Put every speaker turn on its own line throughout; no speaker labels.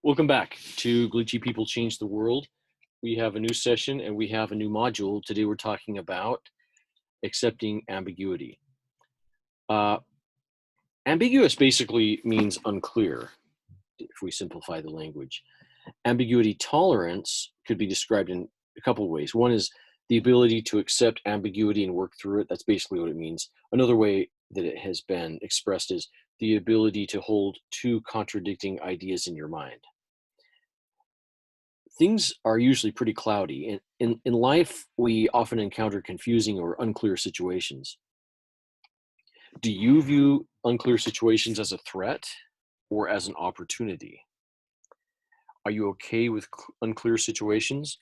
Welcome back to Glitchy People Change the World. We have a new session and we have a new module. Today we're talking about accepting ambiguity. Ambiguous basically means unclear, if we simplify the language. Ambiguity tolerance could be described in a couple of ways. One is the ability to accept ambiguity and work through it. That's basically what it means. Another way that it has been expressed is the ability to hold two contradicting ideas in your mind. Things are usually pretty cloudy. In life, we often encounter confusing or unclear situations. Do you view unclear situations as a threat or as an opportunity? Are you okay with unclear situations?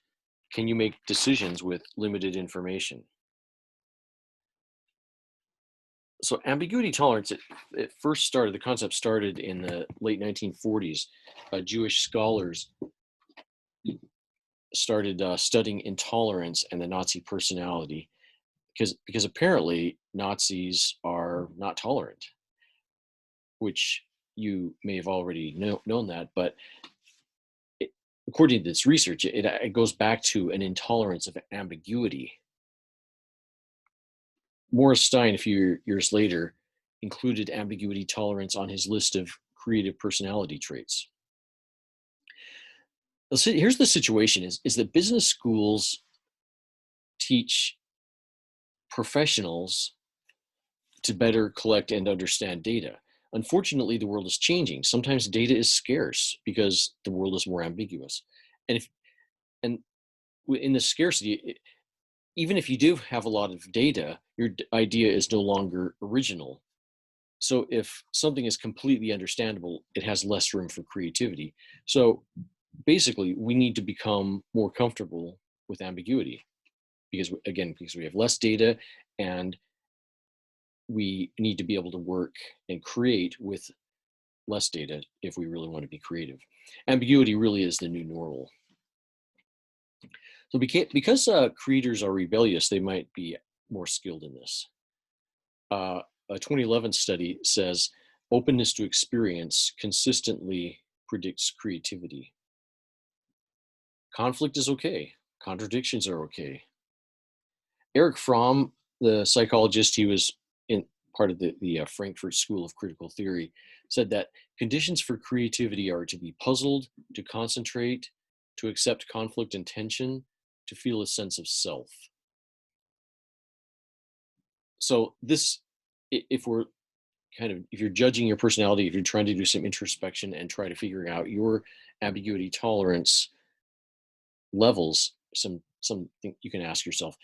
Can you make decisions with limited information? So ambiguity tolerance, the concept started in the late 1940s. Jewish scholars started studying intolerance and the Nazi personality because apparently Nazis are not tolerant, which you may have already known that, but according to this research, it goes back to an intolerance of ambiguity. Morris Stein, a few years later, included ambiguity tolerance on his list of creative personality traits. Here's the situation is that business schools teach professionals to better collect and understand data. Unfortunately, the world is changing. Sometimes data is scarce because the world is more ambiguous. And in the scarcity, even if you do have a lot of data, your idea is no longer original. So if something is completely understandable, it has less room for creativity. So basically, we need to become more comfortable with ambiguity because we have less data and we need to be able to work and create with less data if we really want to be creative. Ambiguity really is the new normal. So because creators are rebellious, they might be more skilled in this. A 2011 study says openness to experience consistently predicts creativity. Conflict is okay. Contradictions are okay. Erich Fromm, the psychologist, he was in part of the Frankfurt School of Critical Theory, said that conditions for creativity are to be puzzled, to concentrate, to accept conflict and tension, to feel a sense of self. So if you're judging your personality, if you're trying to do some introspection and try to figure out your ambiguity tolerance levels, something you can ask yourself,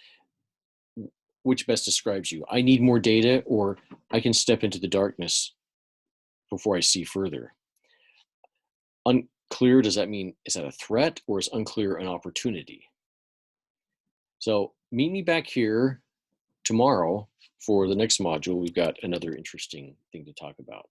which best describes you? I need more data, or I can step into the darkness before I see further. Unclear, does that mean, is that a threat, or is unclear an opportunity? So meet me back here tomorrow for the next module. We've got another interesting thing to talk about.